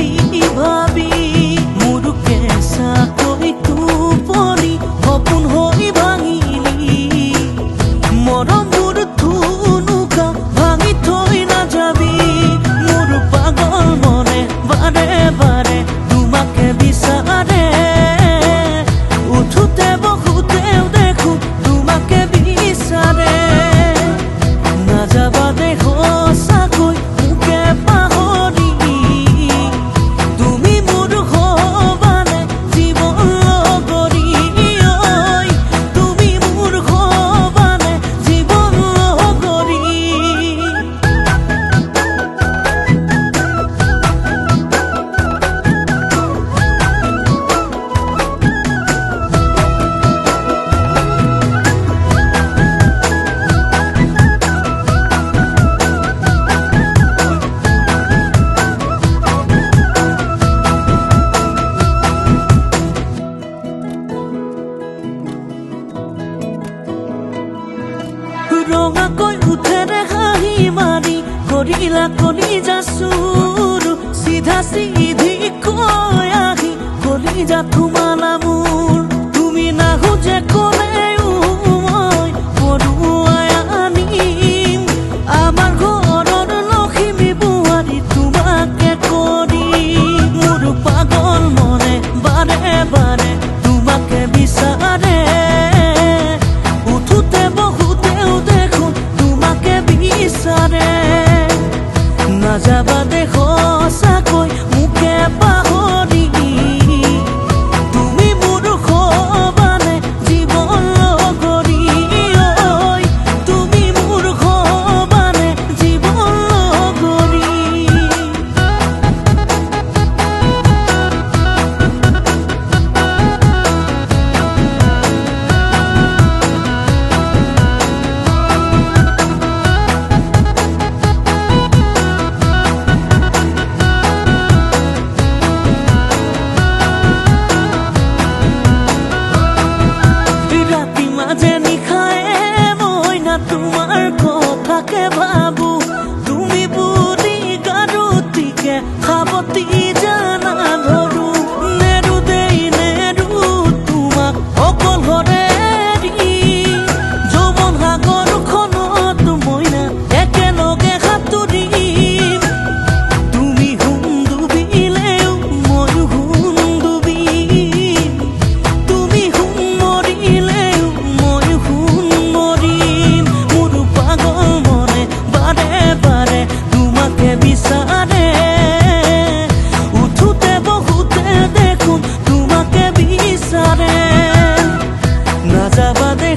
বুলি ভাবি মোৰ কেঁচাকৈ টোপনি সপোন হৈ ভাঙিলি মৰমবোৰ থুনুকা ভাঙি থৈ নাযাবি মোৰ পাগল মনে বাৰে বাৰে তোমাকে বিচাৰে উঠোতে বহোতেও দেখো তোমাকে বিচাৰে নাযাবা দে সঁচাকৈ মোকে পাহৰি তুমি মোৰ হবানে জীৱন লগৰী ঐ তুমি মোৰ হবানে জীৱন লগৰী ৰঙাকৈ উঠেৰে হাঁহি মাৰি কৰিলা কলিজা চুৰ চিধা চিধি কৈ আহি কলিজা থুমালা মোৰ তুমি নাহুজে ক'লেও মই পৰুৱাই আনিম আমাৰ ঘৰৰ লখিমী বোৱাৰী তোমাকে কৰি মোৰ পাগল মনে বাৰে বাৰে তোমাকে বিচাৰে উঠোতে বহুতেও দেখোন তোমাকে বিচাৰে নাযাবা দে সঁচাকৈ মোকে পাহৰি তুমি মোৰ হবানে জীৱন লগৰী ঐ তুমি মোৰ হবানে জীৱন লগৰী ৰাতি মাজে নিশায়ে মই না তোমাৰ কথাকে ভাবো তুমি বুলি গাৰুতিকে সাৱতি জানা ধৰো নেৰু দেই নেৰু তোমাক অকলশৰে এৰি যৌৱন সাগৰখনত মই না একেলগে সাঁতুৰিম তুমি সোণ ডুবিলেও ময়ো সোণ ডুবিম তুমি সোণ মৰিলেও ময়ো সোণ মৰিম মোৰ পাগল মনে বাৰে বাৰে তোমাকে বিচাৰে উঠোতে বহোতে দেখোন তোমাকে বিচাৰে নাযাবা দে